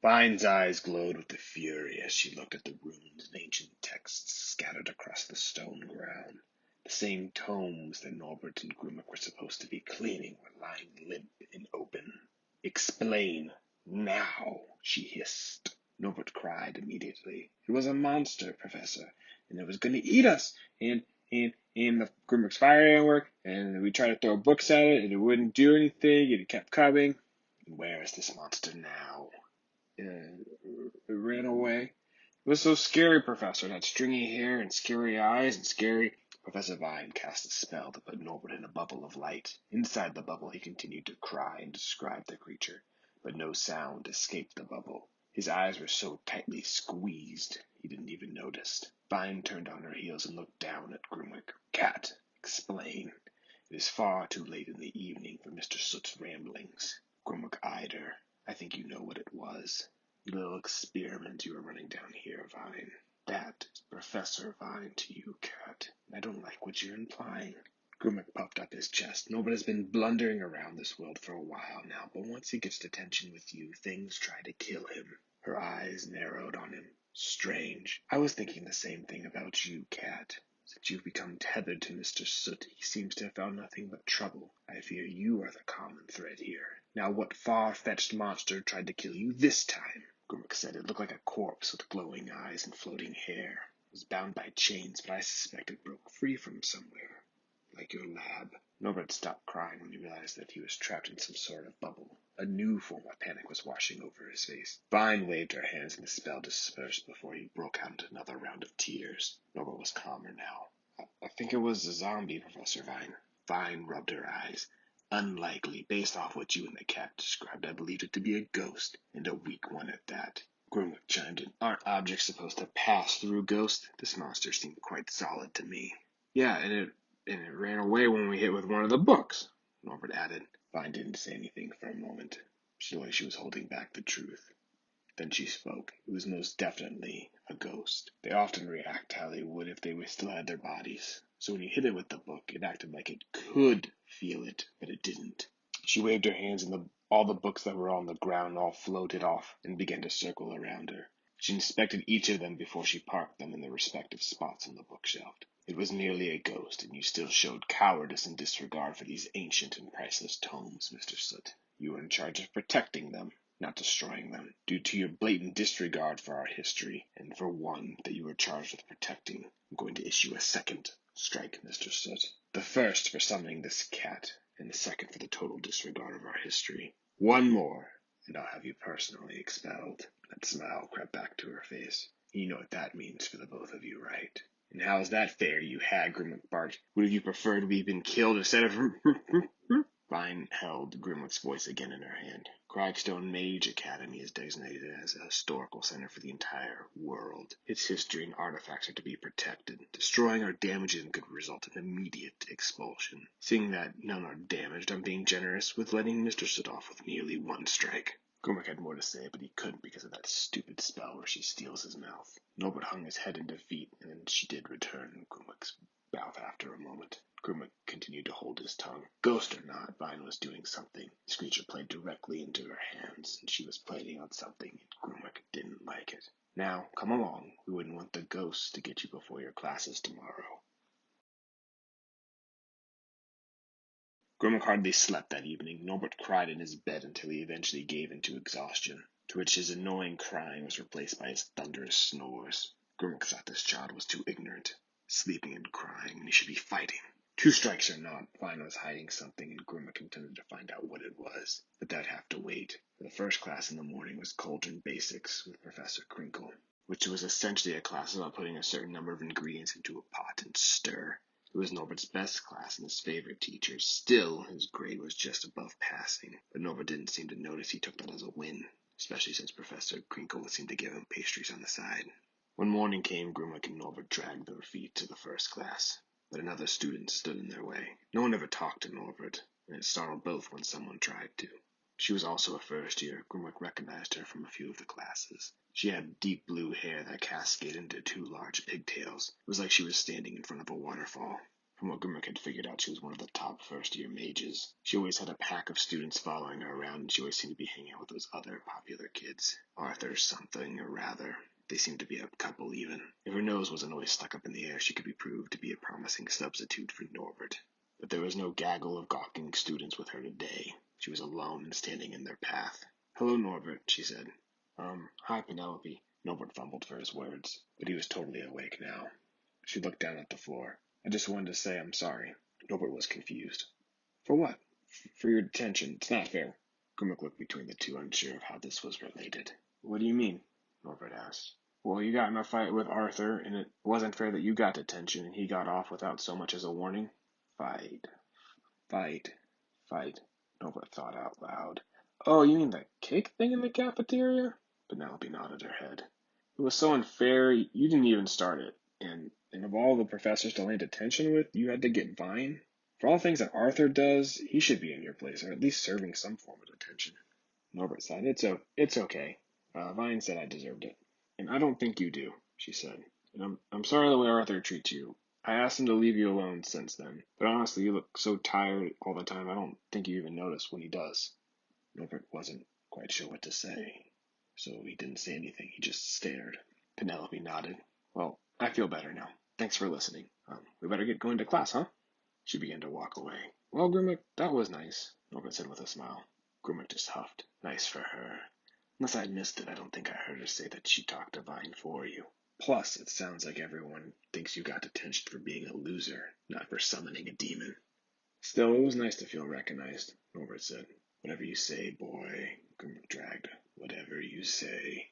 Vine's eyes glowed with the fury as she looked at the runes and ancient texts scattered across the stone ground. The same tomes that Norbert and Grimwick were supposed to be cleaning were lying limp and open. "Explain, now," she hissed. Norbert cried immediately. "It was a monster, Professor, and it was going to eat us, and the Grimwick's fire didn't work, and we tried to throw books at it, and it wouldn't do anything, and it kept coming. And where is this monster now?" It ran away. It was so scary, Professor. It had stringy hair and scary eyes and scary. Professor Vine cast a spell to put Norbert in a bubble of light. Inside the bubble, he continued to cry and describe the creature, but no sound escaped the bubble. His eyes were so tightly squeezed, he didn't even notice. Vine turned on her heels and looked down at Grimwick. "Cat, explain. It is far too late in the evening for Mr. Soot's ramblings." Grimwick eyed her. "I think you know what it was. The little experiment you were running down here, Vine. That is Professor Vine to you, Cat. I don't like what you're implying." Grimwick puffed up his chest. "Norbert has been blundering around this world for a while now, but once he gets detention with you, things try to kill him." Her eyes narrowed on him. "Strange. I was thinking the same thing about you, Cat. Since you've become tethered to Mr. Soot, he seems to have found nothing but trouble. I fear you are the common thread here. Now what far-fetched monster tried to kill you this time?" Grimwick said. "It looked like a corpse with glowing eyes and floating hair. It was bound by chains, but I suspect it broke free from somewhere. Like your lab." Norbert stopped crying when he realized that he was trapped in some sort of bubble. A new form of panic was washing over his face. Vine waved her hands and the spell dispersed before he broke out into another round of tears. Norbert was calmer now. I think it was a zombie, Professor Vine." Vine rubbed her eyes. "Unlikely. Based off what you and the cat described, I believed it to be a ghost, and a weak one at that." Grimwick chimed in. "Aren't objects supposed to pass through ghosts? This monster seemed quite solid to me." "Yeah, and it ran away when we hit with one of the books," Norbert added. Vine didn't say anything for a moment. She looked like she was holding back the truth. Then she spoke. "It was most definitely a ghost. They often react how they would if they still had their bodies. So when you hit it with the book, it acted like it could feel it, but it didn't." She waved her hands, and all the books that were on the ground all floated off and began to circle around her. She inspected each of them before she parked them in their respective spots on the bookshelf. "It was merely a ghost, and you still showed cowardice and disregard for these ancient and priceless tomes, Mr. Soot. You were in charge of protecting them, not destroying them. Due to your blatant disregard for our history, and for one that you were charged with protecting, I'm going to issue a second strike, Mr. Soot. The first for summoning this cat, and the second for the total disregard of our history. One more, and I'll have you personally expelled." That smile crept back to her face. "You know what that means for the both of you, right?" "And how is that fair, you hag?" Grimwick barked. "Would have you preferred we had been killed instead of—" Vine held Grimwick's voice again in her hand. "Cragstone Mage Academy is designated as a historical center for the entire world. Its history and artifacts are to be protected. Destroying or damaging them could result in immediate expulsion. Seeing that none are damaged, I'm being generous with letting Mr. Soot off with merely one strike." Grimwick had more to say, but he couldn't because of that stupid spell where she steals his mouth. Norbert hung his head in defeat, and then she did return Grimwick's mouth after a moment. Grimwick continued to hold his tongue. Ghost or not, Vine was doing something. This creature played directly into her hands, and she was planning on something, and Grimwick didn't like it. "Now, come along. We wouldn't want the ghosts to get you before your classes tomorrow." Grimwick hardly slept that evening. Norbert cried in his bed until he eventually gave in to exhaustion, to which his annoying crying was replaced by his thunderous snores. Grimwick thought this child was too ignorant, sleeping and crying, and he should be fighting. Two strikes or not, Vine was hiding something, and Grimwick intended to find out what it was, but that'd have to wait. For the first class in the morning was Cauldron Basics with Professor Crinkle, which was essentially a class about putting a certain number of ingredients into a pot and stir. It was Norbert's best class and his favorite teacher. Still, his grade was just above passing, but Norbert didn't seem to notice he took that as a win, especially since Professor Crinkle seemed to give him pastries on the side. When morning came, Grimwick and Norbert dragged their feet to the first class, but another student stood in their way. No one ever talked to Norbert, and it startled both when someone tried to. She was also a first year. Grimwick recognized her from a few of the classes. She had deep blue hair that cascaded into two large pigtails. It was like she was standing in front of a waterfall. From what Grimwick had figured out, she was one of the top first-year mages. She always had a pack of students following her around, and she always seemed to be hanging out with those other popular kids. Arthur something, or rather. They seemed to be a couple even. If her nose wasn't always stuck up in the air, she could be proved to be a promising substitute for Norbert. But there was no gaggle of gawking students with her today. She was alone and standing in their path. "Hello, Norbert," she said. Hi, Penelope." Norbert fumbled for his words, but he was totally awake now. She looked down at the floor. "I just wanted to say I'm sorry." Norbert was confused. "For what?" "For your detention. It's not fair." Grimwick looked between the two, unsure of how this was related. "What do you mean?" Norbert asked. "Well, you got in a fight with Arthur, and it wasn't fair that you got detention, and he got off without so much as a warning." Fight. Norbert thought out loud. "Oh, you mean the cake thing in the cafeteria?" Penelope nodded her head. "It was so unfair, you didn't even start it. And of all the professors to land detention with, you had to get Vine? For all the things that Arthur does, he should be in your place, or at least serving some form of detention." Norbert said, It's okay. Vine said I deserved it. "And I don't think you do," she said. "And I'm sorry the way Arthur treats you. I asked him to leave you alone since then. But honestly, you look so tired all the time, I don't think you even notice when he does." Norbert wasn't quite sure what to say, so he didn't say anything. He just stared. Penelope nodded. "Well, I feel better now. Thanks for listening. We better get going to class, huh?" She began to walk away. "Well, Grimwick, that was nice," Norbert said with a smile. Grimwick just huffed. Nice for her. Unless I missed it, I don't think I heard her say that she talked to Vine for you. Plus, it sounds like everyone thinks you got detention for being a loser, not for summoning a demon. Still, it was nice to feel recognized, Norbert said. "Whatever you say, boy," Grimwick dragged. "Whatever you say."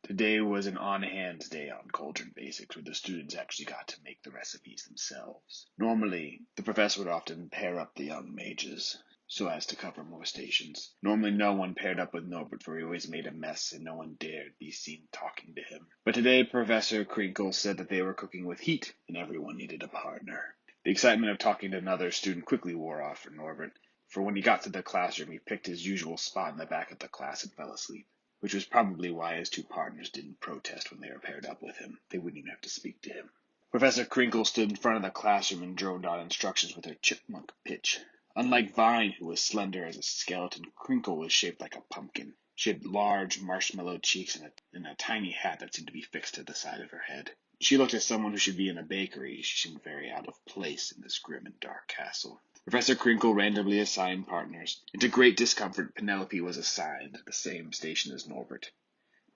Today was an on-hands day on Cauldron Basics, where the students actually got to make the recipes themselves. Normally, the professor would often pair up the young mages, so as to cover more stations. Normally no one paired up with Norbert, for he always made a mess and no one dared be seen talking to him. But today Professor Crinkle said that they were cooking with heat, and everyone needed a partner. The excitement of talking to another student quickly wore off for Norbert, for when he got to the classroom he picked his usual spot in the back of the class and fell asleep. Which was probably why his two partners didn't protest when they were paired up with him. They wouldn't even have to speak to him. Professor Crinkle stood in front of the classroom and droned out instructions with her chipmunk pitch. Unlike Vine, who was slender as a skeleton, Crinkle was shaped like a pumpkin. She had large marshmallow cheeks and a tiny hat that seemed to be fixed to the side of her head. She looked as someone who should be in a bakery. She seemed very out of place in this grim and dark castle. Professor Crinkle randomly assigned partners, and to great discomfort, Penelope was assigned the same station as Norbert,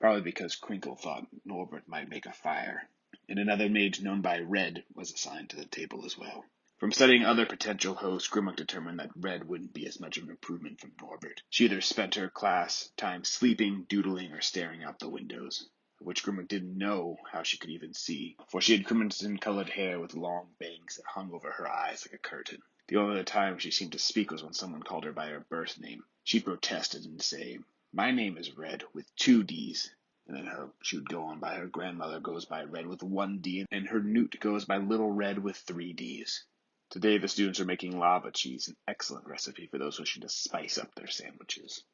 probably because Crinkle thought Norbert might make a fire, and another mage known by Red was assigned to the table as well. From studying other potential hosts, Grimwick determined that Red wouldn't be as much of an improvement from Norbert. She either spent her class time sleeping, doodling, or staring out the windows, which Grimwick didn't know how she could even see, for she had crimson-colored hair with long bangs that hung over her eyes like a curtain. The only other time she seemed to speak was when someone called her by her birth name. She protested and say, "My name is Red with 2 D's. And then she would go on by her grandmother goes by Red with 1 D, and her newt goes by Little Red with 3 D's. Today the students are making lava cheese, an excellent recipe for those wishing to spice up their sandwiches.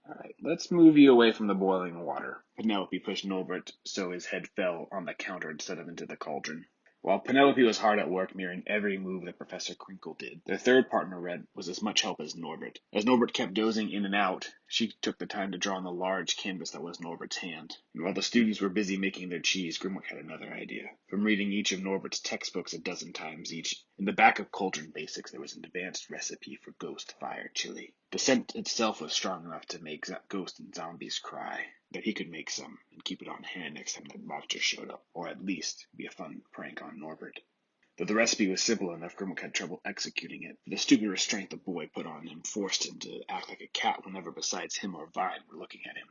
"Alright, let's move you away from the boiling water." Penelope pushed Norbert so his head fell on the counter instead of into the cauldron. While Penelope was hard at work mirroring every move that Professor Crinkle did, their third partner, Red, was as much help as Norbert. As Norbert kept dozing in and out, she took the time to draw on the large canvas that was Norbert's hand. And while the students were busy making their cheese, Grimwick had another idea. From reading each of Norbert's textbooks a dozen times each, in the back of Cauldron Basics there was an advanced recipe for ghost fire chili. The scent itself was strong enough to make ghosts and zombies cry. That he could make some and keep it on hand next time that monster showed up, or at least be a fun prank on Norbert. Though the recipe was simple enough, Grimwick had trouble executing it. The stupid restraint the boy put on him forced him to act like a cat whenever besides him or Vine were looking at him.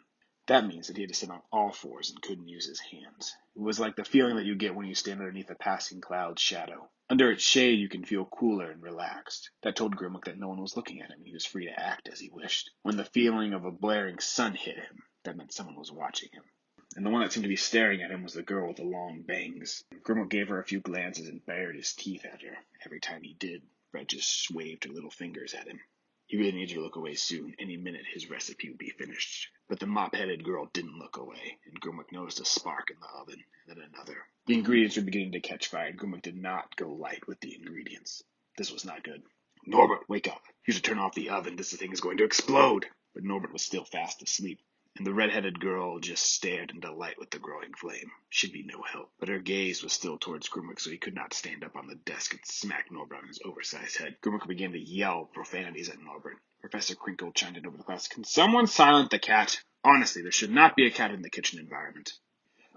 That means that he had to sit on all fours and couldn't use his hands. It was like the feeling that you get when you stand underneath a passing cloud's shadow. Under its shade you can feel cooler and relaxed. That told Grimwick that no one was looking at him and he was free to act as he wished. When the feeling of a blaring sun hit him, that meant someone was watching him. And the one that seemed to be staring at him was the girl with the long bangs. Grimwick gave her a few glances and bared his teeth at her. Every time he did, Red just waved her little fingers at him. He really needed to look away soon. Any minute his recipe would be finished. But the mop-headed girl didn't look away, and Grimwick noticed a spark in the oven, and then another. The ingredients were beginning to catch fire, and Grimwick did not go light with the ingredients. This was not good. Norbert, wake up. You should turn off the oven. This thing is going to explode. But Norbert was still fast asleep, and the red-headed girl just stared into light with the growing flame. She'd be no help. But her gaze was still towards Grimwick, so he could not stand up on the desk and smack Norbert on his oversized head. Grimwick began to yell profanities at Norbert. Professor Crinkle chimed in over the class. Can someone silence the cat? Honestly, there should not be a cat in the kitchen environment.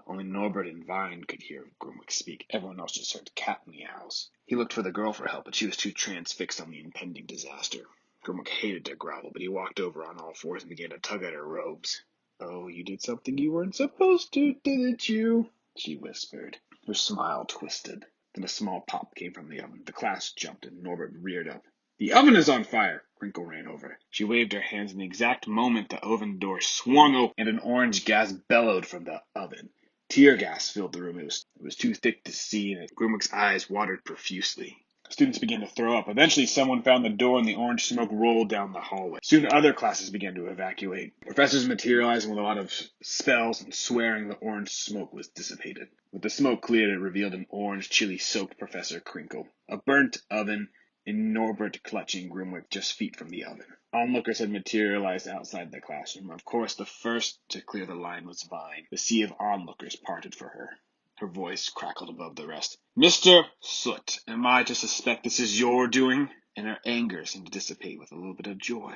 Only Norbert and Vine could hear Grimwick speak. Everyone else just heard cat meows. He looked for the girl for help, but she was too transfixed on the impending disaster. Grimwick hated to grovel, but he walked over on all fours and began to tug at her robes. Oh, you did something you weren't supposed to, didn't you? She whispered. Her smile twisted. Then a small pop came from the oven. The class jumped, and Norbert reared up. The oven is on fire! Crinkle ran over. She waved her hands in the exact moment the oven door swung open, and an orange gas bellowed from the oven. Tear gas filled the room. It was too thick to see, and Grimwick's eyes watered profusely. Students began to throw up. Eventually, someone found the door, and the orange smoke rolled down the hallway. Soon, other classes began to evacuate. Professors materialized, and with a lot of spells and swearing, the orange smoke was dissipated. With the smoke cleared, it revealed an orange, chili-soaked Professor Crinkle, a burnt oven, and Norbert clutching Grimwick just feet from the oven. Onlookers had materialized outside the classroom. Of course, the first to clear the line was Vine. The sea of onlookers parted for her. Her voice crackled above the rest. Mr. Soot, am I to suspect this is your doing? And her anger seemed to dissipate with a little bit of joy,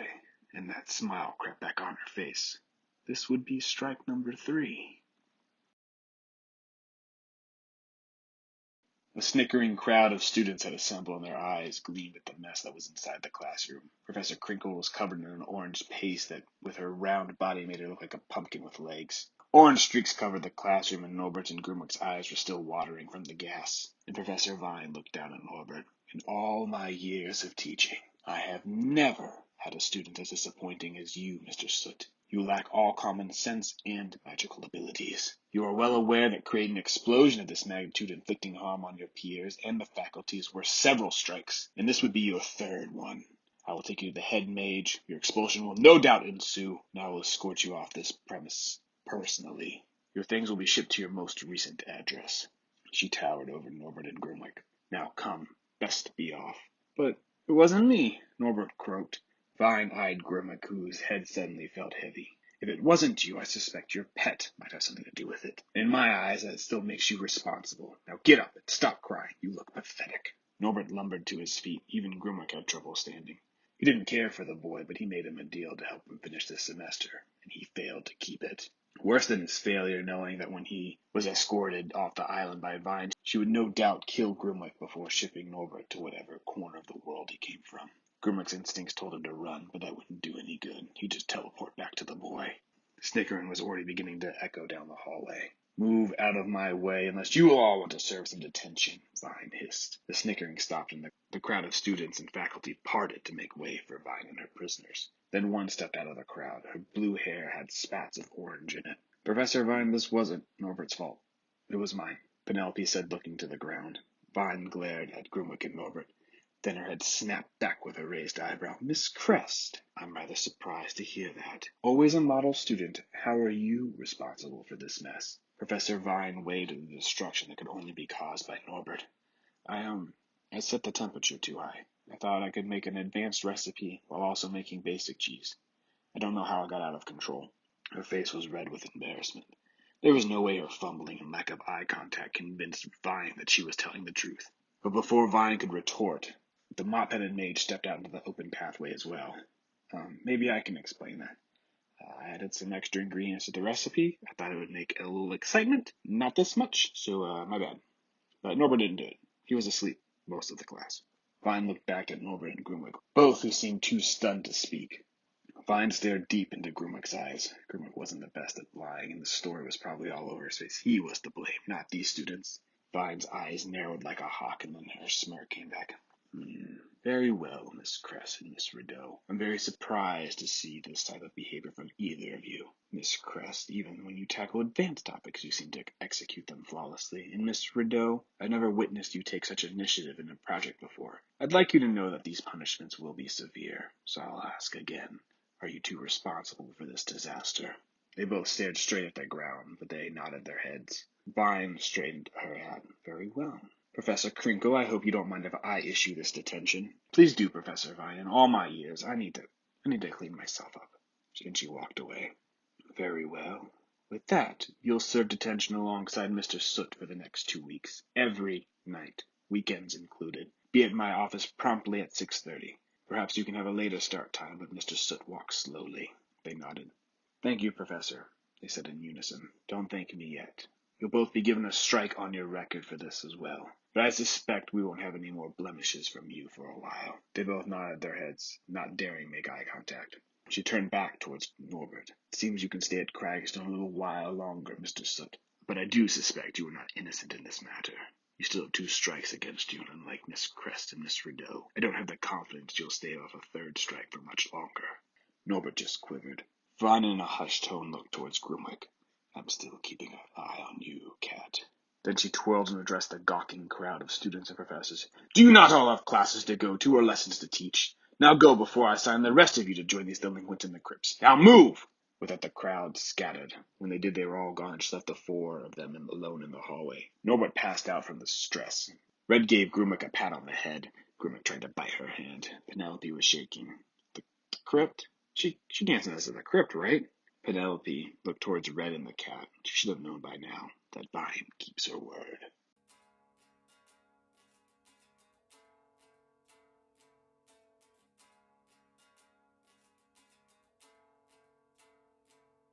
and that smile crept back on her face. This would be strike number 3. A snickering crowd of students had assembled, and their eyes gleamed at the mess that was inside the classroom. Professor Crinkle was covered in an orange paste that, with her round body, made her look like a pumpkin with legs. Orange streaks covered the classroom, and Norbert and Grimwick's eyes were still watering from the gas. And Professor Vine looked down at Norbert. In all my years of teaching, I have never had a student as disappointing as you, Mr. Soot. You lack all common sense and magical abilities. You are well aware that creating an explosion of this magnitude, inflicting harm on your peers and the faculty, is worth several strikes, and this would be your 3rd one. I will take you to the head mage. Your expulsion will no doubt ensue, and I will escort you off this premise personally. Your things will be shipped to your most recent address. She towered over Norbert and Grimwick. Now come, best be off. But it wasn't me, Norbert croaked. Vine eyed Grimwick, whose head suddenly felt heavy. If it wasn't you, I suspect your pet might have something to do with it. In my eyes, that still makes you responsible. Now get up and stop crying. You look pathetic. Norbert lumbered to his feet. Even Grimwick had trouble standing. He didn't care for the boy, but he made him a deal to help him finish this semester, and he failed to keep it. Worse than his failure, knowing that when he was escorted off the island by Vine, she would no doubt kill Grimwick before shipping Norbert to whatever corner of the world he came from. Grimwick's instincts told him to run, but that wouldn't do any good. He'd just teleport back to the boy. Snickering was already beginning to echo down the hallway. Move out of my way unless you all want to serve some detention, Vine hissed. The snickering stopped, and the crowd of students and faculty parted to make way for Vine and her prisoners. Then one stepped out of the crowd. Her blue hair had spats of orange in it. Professor Vine, this wasn't Norbert's fault. It was mine, Penelope said, looking to the ground. Vine glared at Grimwick and Norbert. Then her head snapped back with a raised eyebrow. Miss Crest, I'm rather surprised to hear that. Always a model student, how are you responsible for this mess? Professor Vine weighed the destruction that could only be caused by Norbert. I set the temperature too high. I thought I could make an advanced recipe while also making basic cheese. I don't know how I got out of control. Her face was red with embarrassment. There was no way her fumbling and lack of eye contact convinced Vine that she was telling the truth. But before Vine could retort, the mop-headed mage stepped out into the open pathway as well. Maybe I can explain that. I added some extra ingredients to the recipe. I thought it would make a little excitement. Not this much, so my bad. But Norbert didn't do it. He was asleep most of the class. Vine looked back at Norbert and Grimwick, both who seemed too stunned to speak. Vine stared deep into Grimwick's eyes. Grimwick wasn't the best at lying, and the story was probably all over his face. He was to blame, not these students. Vine's eyes narrowed like a hawk, and then her smirk came back. Very well, Miss Crest and Miss Rideau. I'm very surprised to see this type of behavior from either of you. Miss Crest, even when you tackle advanced topics, you seem to execute them flawlessly. And Miss Rideau, I've never witnessed you take such initiative in a project before. I'd like you to know that these punishments will be severe, so I'll ask again. Are you two responsible for this disaster? They both stared straight at the ground, but they nodded their heads. Vine straightened her hat. Very well. Professor Crinkle, I hope you don't mind if I issue this detention. Please do, Professor Vine. In all my years, I need to clean myself up. And she walked away. Very well. With that, you'll serve detention alongside Mr. Soot for the next 2 weeks. Every night. Weekends included. Be at my office promptly at 6:30. Perhaps you can have a later start time, but Mr. Soot walks slowly. They nodded. Thank you, Professor, they said in unison. Don't thank me yet. You'll both be given a strike on your record for this as well. But I suspect we won't have any more blemishes from you for a while. They both nodded their heads, not daring make eye contact. She turned back towards Norbert. It seems you can stay at Cragstone a little while longer, Mr. Soot. But I do suspect you are not innocent in this matter. You still have 2 strikes against you, and unlike Miss Crest and Miss Rideau, I don't have the confidence you'll stay off a 3rd strike for much longer. Norbert just quivered. Vine in a hushed tone looked towards Grimwick. I'm still keeping an eye on you, Cat. Then she twirled and addressed the gawking crowd of students and professors. Do you not all have classes to go to or lessons to teach? Now go before I sign the rest of you to join these delinquents in the crypts. Now move! With that, the crowd scattered. When they did, they were all gone and just left the 4 of them alone in the hallway. Norbert passed out from the stress. Red gave Grimwick a pat on the head. Grimwick tried to bite her hand. Penelope was shaking. The crypt? She danced us at the crypt, right? Penelope looked towards Red and the cat. She should have known by now that Vine keeps her word.